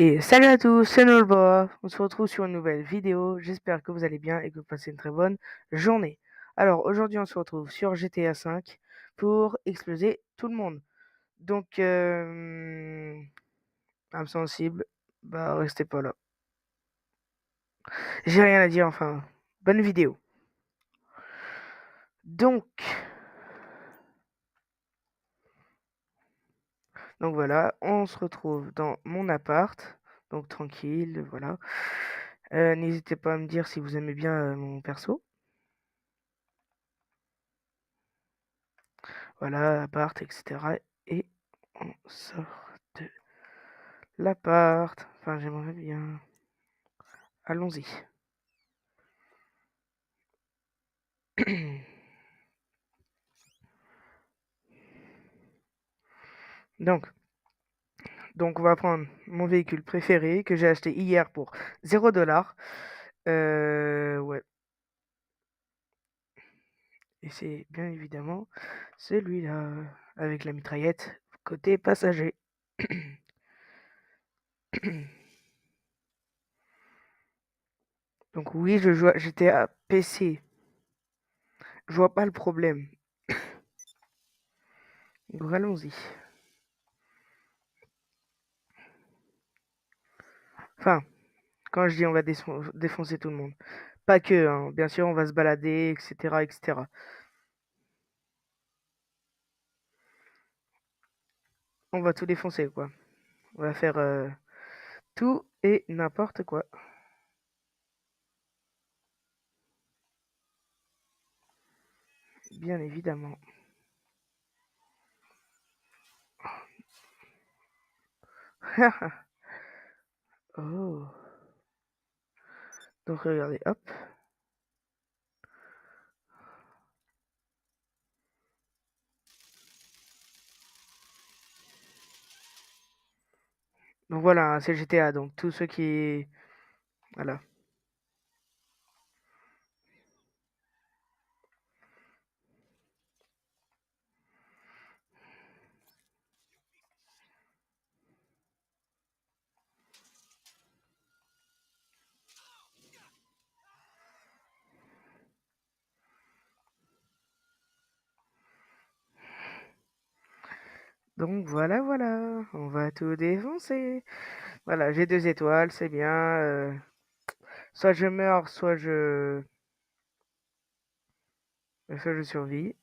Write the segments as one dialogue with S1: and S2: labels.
S1: Et salut à tous, c'est Nolboa. On se retrouve sur une nouvelle vidéo. J'espère que vous allez bien et que vous passez une très bonne journée. Alors aujourd'hui, on se retrouve sur GTA 5 pour exploser tout le monde. Donc, âme sensible, bah restez pas là. J'ai rien à dire, enfin, bonne vidéo. Donc voilà, on se retrouve dans mon appart. Donc tranquille, voilà. N'hésitez pas à me dire si vous aimez bien mon perso. Voilà, appart, etc. Et on sort de l'appart. Enfin, j'aimerais bien. Allons-y. Donc, on va prendre mon véhicule préféré que j'ai acheté hier pour 0 $. Ouais. Et c'est bien évidemment celui-là, avec la mitraillette côté passager. Donc oui, je joue à GTA PC. Je vois pas le problème. Donc allons-y. Enfin, quand je dis on va défoncer tout le monde. Pas que, hein. Bien sûr, on va se balader, etc., etc. On va tout défoncer, quoi. On va faire tout et n'importe quoi. Bien évidemment. Oh. Donc regardez, hop. Donc voilà, c'est GTA. Donc tous ceux qui... Voilà. Donc voilà, voilà. On va tout défoncer. Voilà, j'ai 2 étoiles, c'est bien. Soit je meurs, soit je survis.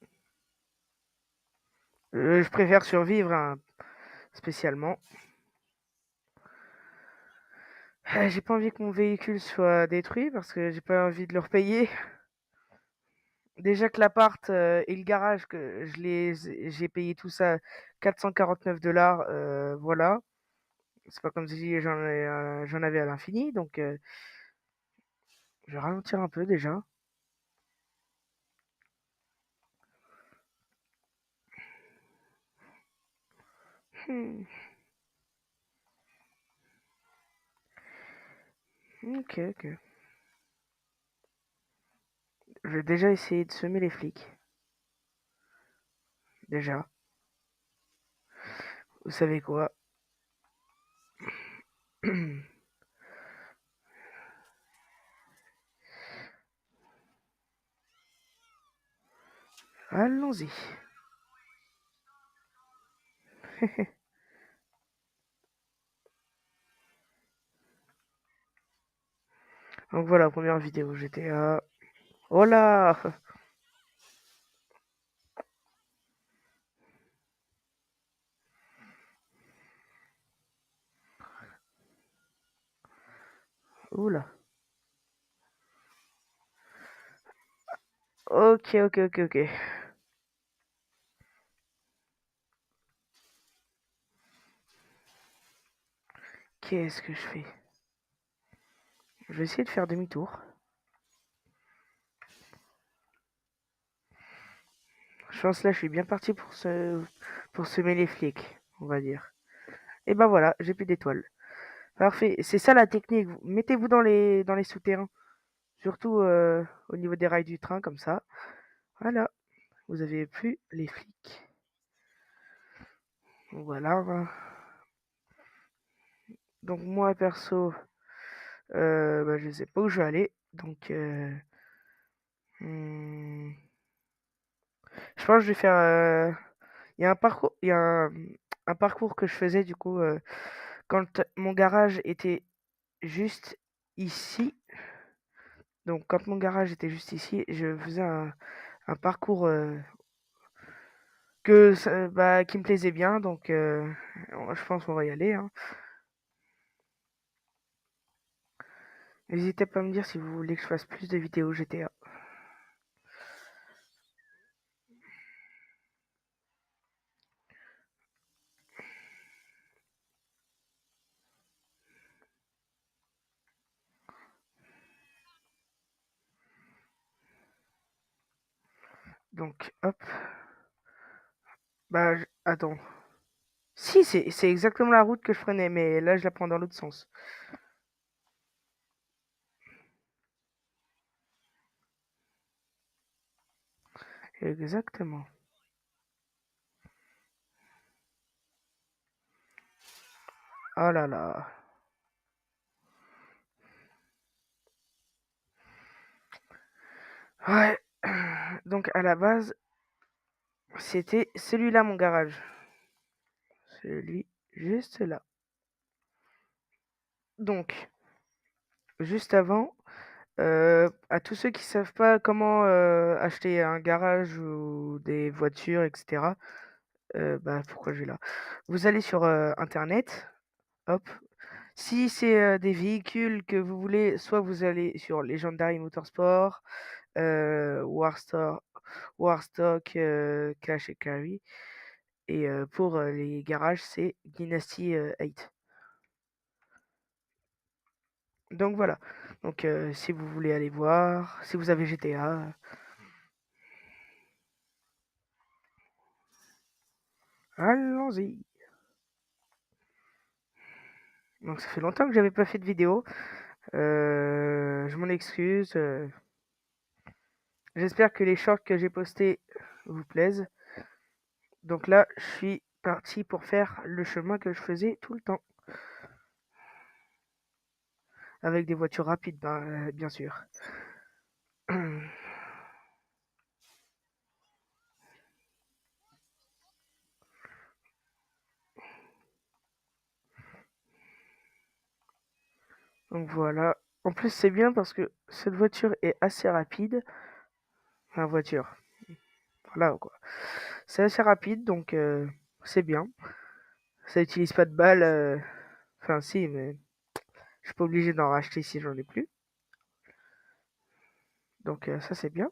S1: Je préfère survivre, hein, spécialement. J'ai pas envie que mon véhicule soit détruit parce que j'ai pas envie de le repayer. Déjà que l'appart et le garage, que j'ai payé tout ça 449 $, voilà. C'est pas comme si j'en avais à l'infini, donc je vais ralentir un peu déjà. Hmm, ok, ok. Je vais déjà essayer de semer les flics. Déjà. Vous savez quoi? Allons-y. Donc voilà, première vidéo GTA. Oh là! Oula. Ok, ok, ok, ok. Qu'est-ce que je fais? Je vais essayer de faire demi-tour. Je pense là, je suis bien parti pour semer les flics, on va dire. Et ben voilà, j'ai plus d'étoiles. Parfait. C'est ça la technique. Mettez-vous dans les souterrains. Surtout au niveau des rails du train, comme ça. Voilà. Vous avez plus les flics. Voilà. Donc moi perso, bah, je sais pas où je vais aller. Donc mmh, je pense que je vais faire, il y a un parcours il y a un parcours que je faisais du coup, quand mon garage était juste ici. Donc quand mon garage était juste ici, je faisais un parcours, qui me plaisait bien. Donc je pense qu'on va y aller, hein. N'hésitez pas à me dire si vous voulez que je fasse plus de vidéos GTA. Donc hop, bah, attends. Si, c'est exactement la route que je prenais, mais là, je la prends dans l'autre sens. Exactement. Oh là là. Ouais. Donc à la base, c'était celui-là mon garage. Celui juste là. Donc, juste avant, à tous ceux qui savent pas comment acheter un garage ou des voitures, etc. Bah pourquoi je vais là? Vous allez sur internet, hop. Si c'est des véhicules que vous voulez, soit vous allez sur Legendary Motorsport, Warstock, Cash et Carry. Et pour les garages, c'est Dynasty 8. Donc voilà. Donc si vous voulez aller voir, si vous avez GTA, allons-y. Donc ça fait longtemps que j'avais pas fait de vidéo. Je m'en excuse. J'espère que les shorts que j'ai postés vous plaisent. Donc là, je suis parti pour faire le chemin que je faisais tout le temps. Avec des voitures rapides, bien sûr. Donc voilà. En plus, c'est bien parce que cette voiture est assez rapide. Enfin, voiture. Voilà quoi. C'est assez rapide, donc c'est bien. Ça utilise pas de balles. Enfin, si, mais je suis pas obligé d'en racheter si j'en ai plus. Donc ça, c'est bien.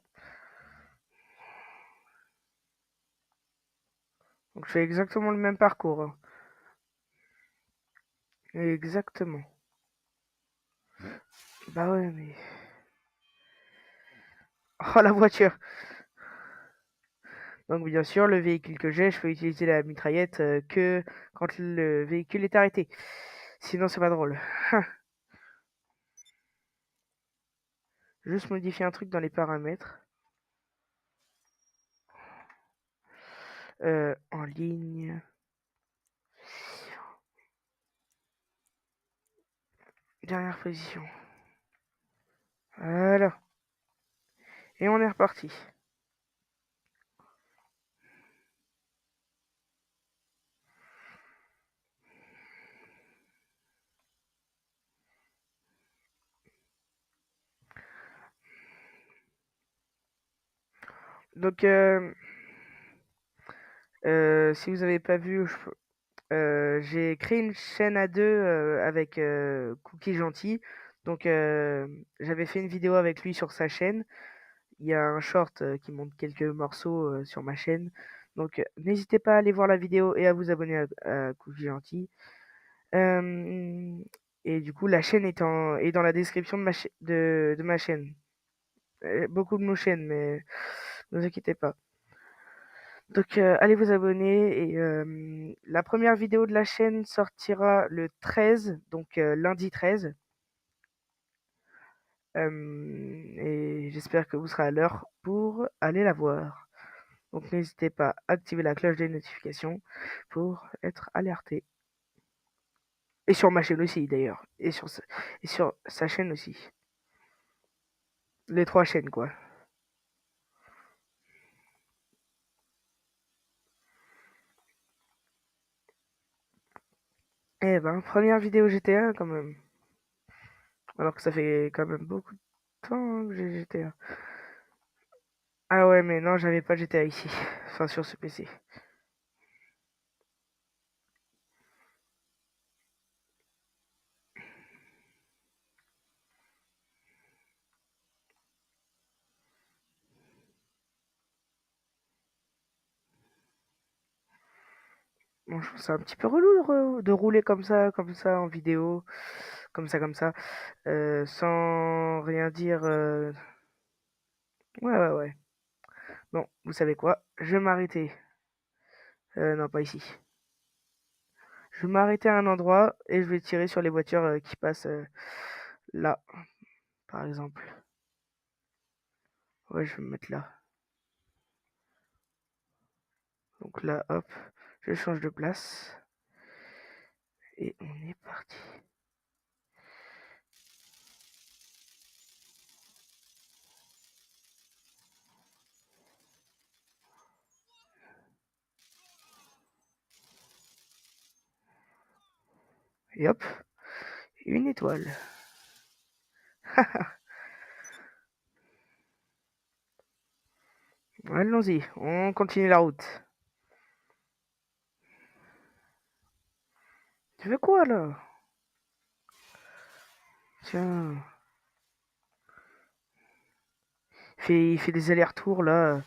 S1: Donc je fais exactement le même parcours, hein. Exactement. Bah ouais, mais... Oh, la voiture! Donc bien sûr, le véhicule que j'ai, je peux utiliser la mitraillette que quand le véhicule est arrêté. Sinon, c'est pas drôle. Juste modifier un truc dans les paramètres. En ligne. Dernière position. Voilà. Et on est reparti. Donc, si vous avez pas vu, j'ai créé une chaîne à deux avec Cookie Gentil. Donc, j'avais fait une vidéo avec lui sur sa chaîne. Il y a un short qui montre quelques morceaux sur ma chaîne. Donc, n'hésitez pas à aller voir la vidéo et à vous abonner à Cookie Gentil. Et du coup, la chaîne est dans la description de ma chaîne. Beaucoup de nos chaînes, mais ne vous inquiétez pas. Donc, allez vous abonner et la première vidéo de la chaîne sortira le 13, donc lundi 13. Et j'espère que vous serez à l'heure pour aller la voir. Donc n'hésitez pas à activer la cloche des notifications pour être alerté. Et sur ma chaîne aussi, d'ailleurs. Et sur sa chaîne aussi. Les 3 chaînes, quoi. Eh ben, première vidéo GTA, quand même. Alors que ça fait quand même beaucoup de temps hein, que j'ai GTA. Ah ouais, mais non, j'avais pas GTA ici. Enfin, sur ce PC. Bon, je trouve ça un petit peu relou de rouler comme ça, en vidéo. Comme ça. Sans rien dire. Ouais, ouais, ouais. Bon, vous savez quoi? Je vais m'arrêter. Non, pas ici. Je vais m'arrêter à un endroit et je vais tirer sur les voitures qui passent là, par exemple. Ouais, je vais me mettre là. Donc là, hop, je change de place. Et on est parti. Et hop, une étoile. Allons-y, on continue la route. Tu veux quoi là? Tiens, il fait des allers-retours là.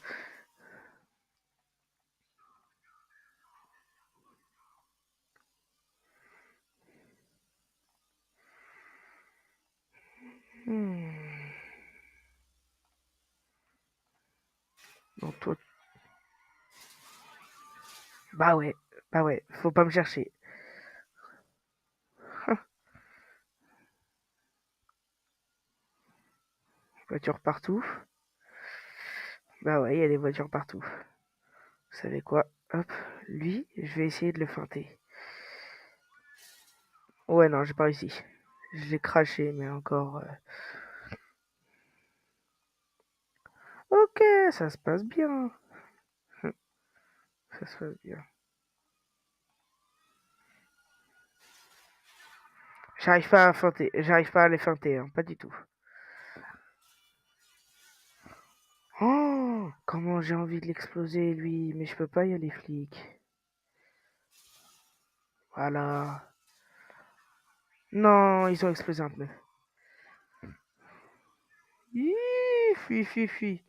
S1: Hmm. Donc toi, bah ouais, faut pas me chercher. Voitures partout. Bah ouais, il y a des voitures partout. Vous savez quoi? Hop, lui, je vais essayer de le feinter. Ouais, non, j'ai pas réussi. Je l'ai craché, mais encore. Ok, ça se passe bien. Ça se passe bien. J'arrive pas à feinter, j'arrive pas à les feinter, hein, pas du tout. Oh, comment j'ai envie de l'exploser, lui, mais je peux pas y aller, flic. Voilà. Non, ils ont explosé un pneu. Hi, fui, fui, fui.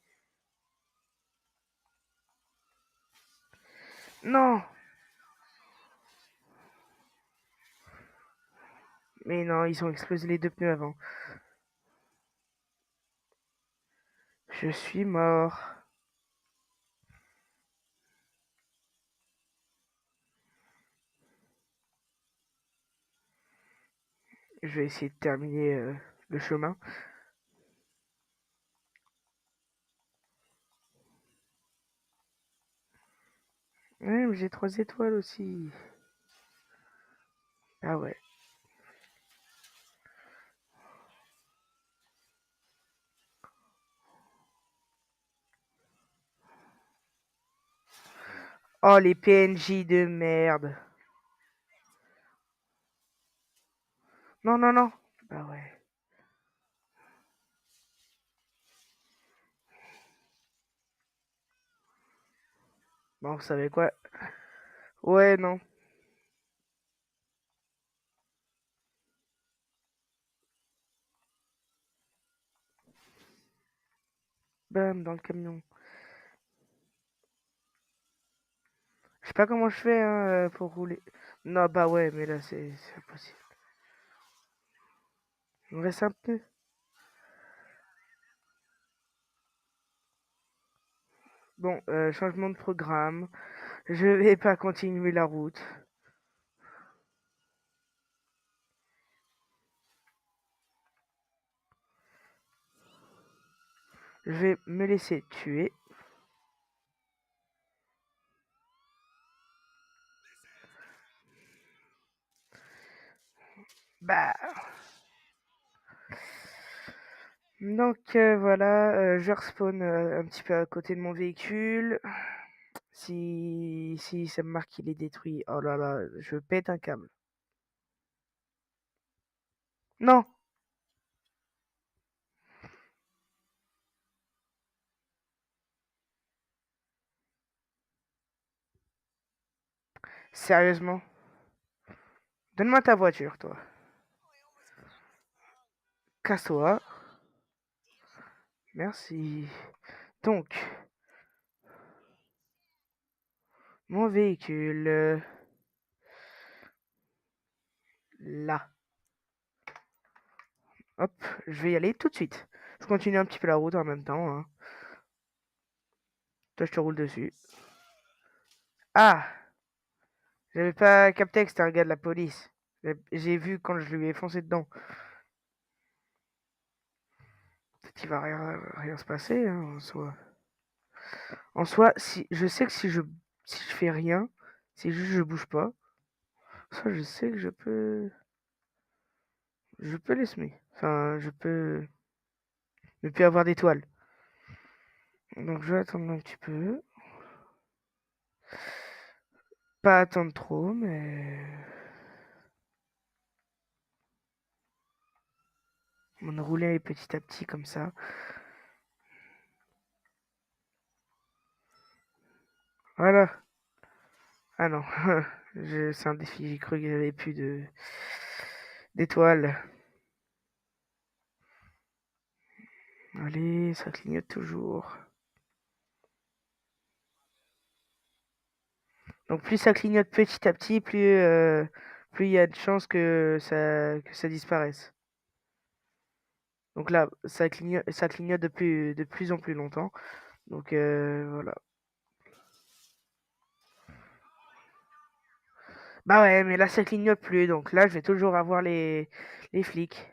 S1: Non, mais non, ils ont explosé les 2 pneus avant. Je suis mort. Je vais essayer de terminer le chemin. Ouais, mais j'ai 3 étoiles aussi. Ah ouais. Oh, les PNJ de merde. Non, non, non. Bah ouais. Bon, vous savez quoi? Ouais, non. Bam, dans le camion. Je sais pas comment je fais hein, pour rouler. Non, bah ouais, mais là, c'est impossible. Il me reste un pneu. Bon, changement de programme. Je vais pas continuer la route. Je vais me laisser tuer. Bah, donc voilà, je respawn un petit peu à côté de mon véhicule. Si ça me marque qu'il est détruit, oh là là, je pète un câble. Non, sérieusement. Donne-moi ta voiture, toi. Casse-toi. Merci. Donc, mon véhicule, là. Hop, je vais y aller tout de suite. Je continue un petit peu la route en même temps, hein. Toi, je te roule dessus. Ah! J'avais pas capté que c'était un gars de la police. J'ai vu quand je lui ai foncé dedans. Peut-être qu'il va rien se passer, hein, en soi. En soi, si, je sais que si je fais rien, si juste je bouge pas, ça, je sais que je peux les semer. Enfin, je peux ne plus avoir d'étoiles. Donc, je vais attendre un petit peu. Pas attendre trop, mais on rouler petit à petit comme ça. Voilà. Ah non, c'est un défi. J'ai cru qu'il n'y avait plus d'étoiles. Allez, ça clignote toujours. Donc plus ça clignote petit à petit, plus il y a de chances que ça disparaisse. Donc là, ça clignote de plus en plus longtemps. Donc voilà. Bah ouais, mais là ça clignote plus. Donc là, je vais toujours avoir les flics.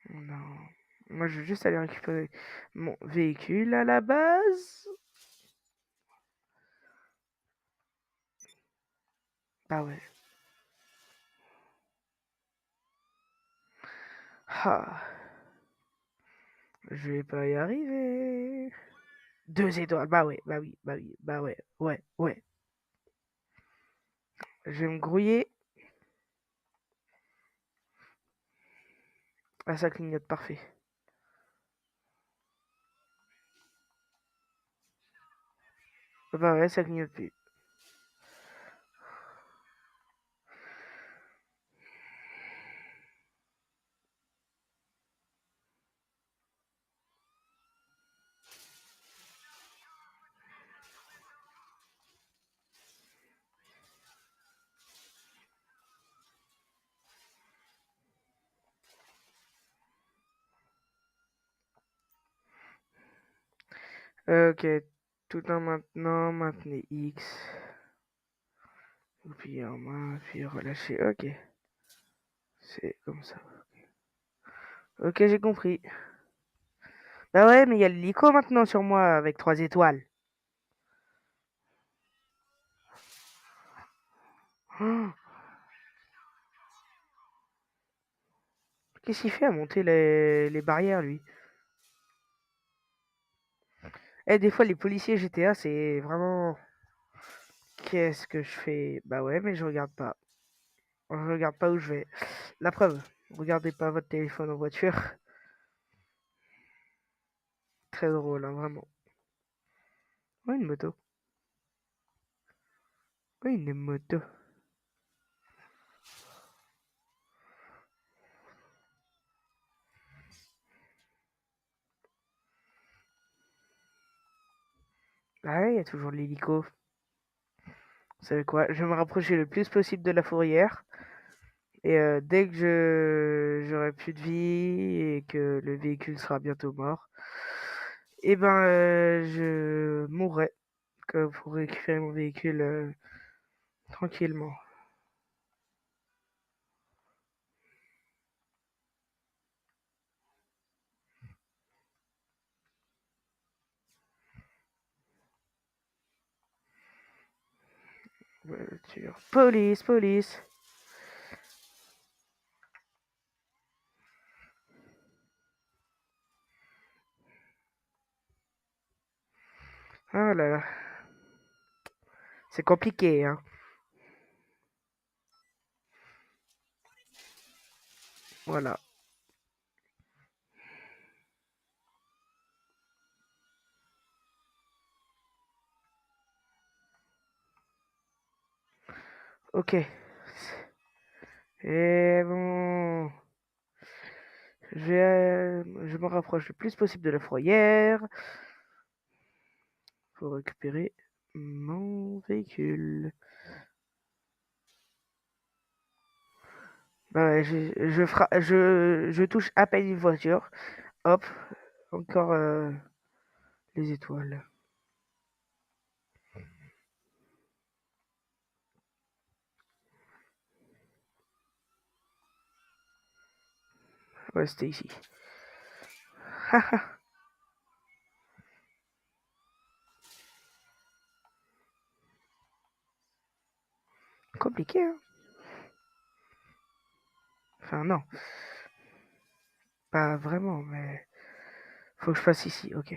S1: Non. Moi, je vais juste aller récupérer mon véhicule à la base. Bah ouais. Ah, je vais pas y arriver. 2 étoiles. Bah ouais, bah oui, bah oui, bah ouais, ouais, ouais. Je vais me grouiller. Ah, ça clignote parfait. Bah ouais, ça clignote plus. Ok, tout en maintenant, maintenez X. Puis en main, puis relâcher. Ok, c'est comme ça. Ok, j'ai compris. Bah ouais, mais il y a l'hélico maintenant sur moi avec 3 étoiles. Oh, qu'est-ce qu'il fait à monter les barrières, lui? Eh, des fois, les policiers GTA, c'est vraiment... Qu'est-ce que je fais? Bah ouais, mais je regarde pas. Je regarde pas où je vais. La preuve, regardez pas votre téléphone en voiture. Très drôle, hein, vraiment. Oh, une moto. Oh, une moto. Ah ouais, il y a toujours l'hélico. Vous savez quoi? Je vais me rapprocher le plus possible de la fourrière. Et dès que j'aurai plus de vie et que le véhicule sera bientôt mort, et ben je mourrai pour récupérer mon véhicule tranquillement. Voiture. Police, police. Oh là là. C'est compliqué, hein. Voilà. Ok. Et bon. Je me rapproche le plus possible de la fourrière pour récupérer mon véhicule. Bah ouais, je touche à peine une voiture. Hop, encore les étoiles. Ouais, c'était ici. Compliqué, hein. Enfin, non, pas vraiment, mais faut que je fasse ici, ok.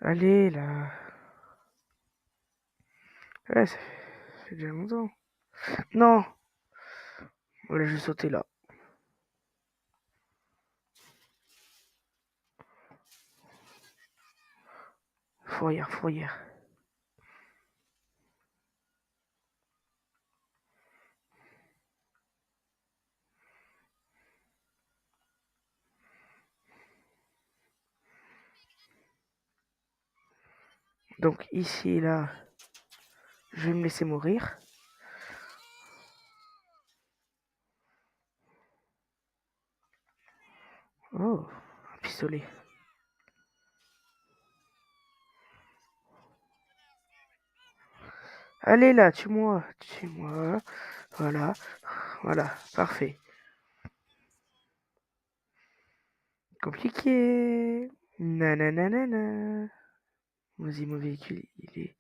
S1: Allez, là. Ouais, ça fait déjà longtemps. Non! Voilà, je vais sauter là. Fourrière, fourrière. Donc ici, là, je vais me laisser mourir. Oh, un pistolet. Allez là, tue-moi, tue-moi. Voilà, voilà, parfait. Compliqué. Nananana. Vas-y, mon véhicule, il est...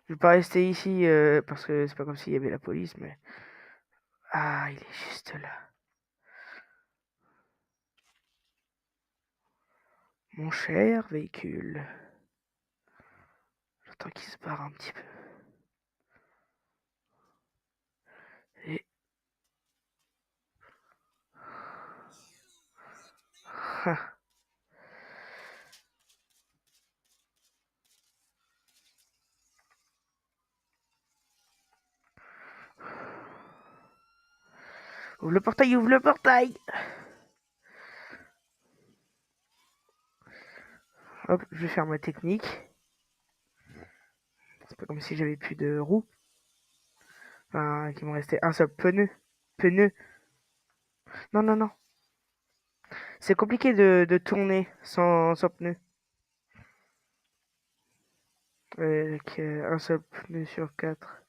S1: Je vais pas rester ici parce que c'est pas comme s'il y avait la police, mais... Ah, il est juste là. Mon cher véhicule. J'attends qu'il se barre un petit peu. Et... Ah. Ouvre le portail, ouvre le portail. Hop, je vais faire ma technique. C'est pas comme si j'avais plus de roues. Enfin, qu'il me restait un seul pneu. Pneu. Non, non, non. C'est compliqué de tourner sans pneu. Avec un seul pneu sur 4.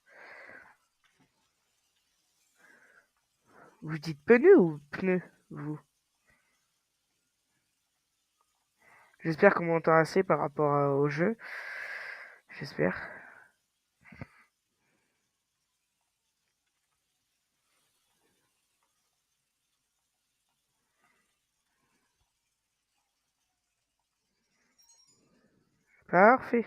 S1: Vous dites pneu ou pneu, vous? J'espère qu'on m'entend assez par rapport au jeu. J'espère. Parfait.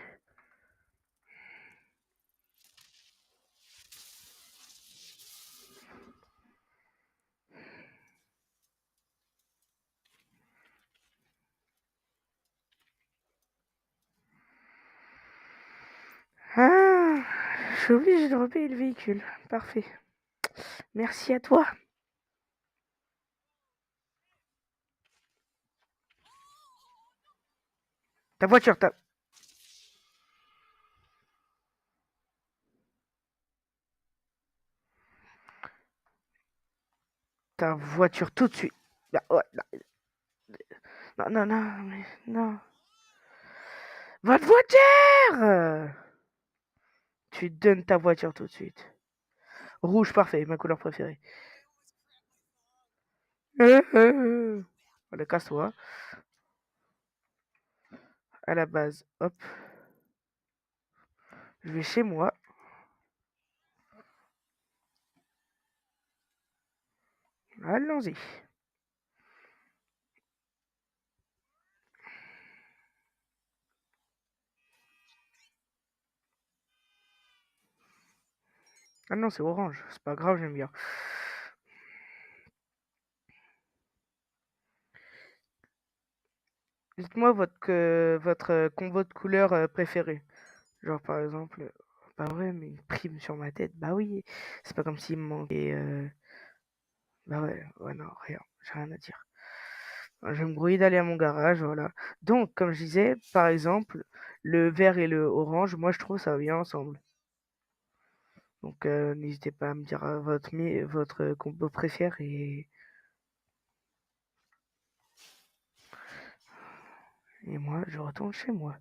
S1: Ah, je suis obligé de repayer le véhicule. Parfait. Merci à toi. Ta voiture, ta voiture tout de suite. Ah, ouais, non, non, non, mais non. Votre voiture! Tu donnes ta voiture tout de suite. Rouge, parfait, ma couleur préférée. Allez, casse-toi. À la base, hop, je vais chez moi. Allons-y. Ah non, c'est orange. C'est pas grave, j'aime bien. Dites-moi votre combo de couleurs préféré. Genre, par exemple, bah ouais, mais une prime sur ma tête. Bah oui, c'est pas comme s'il me manquait. Bah ouais, ouais, non, rien. J'ai rien à dire. Je vais me grouiller d'aller à mon garage, voilà. Donc, comme je disais, par exemple, le vert et le orange, moi je trouve ça va bien ensemble. Donc, n'hésitez pas à me dire votre combo préféré et moi, je retourne chez moi.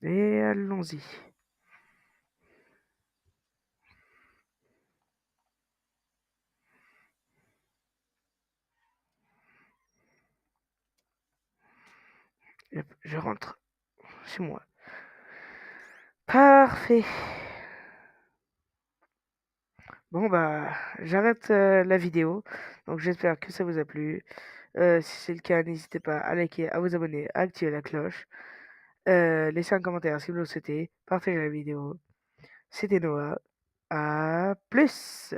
S1: Et allons-y. Hop, je rentre chez moi. Parfait. Bon bah, j'arrête la vidéo. Donc j'espère que ça vous a plu. Si c'est le cas, n'hésitez pas à liker, à vous abonner, à activer la cloche. Laissez un commentaire si vous le souhaitez. Partagez la vidéo. C'était Noah. À plus!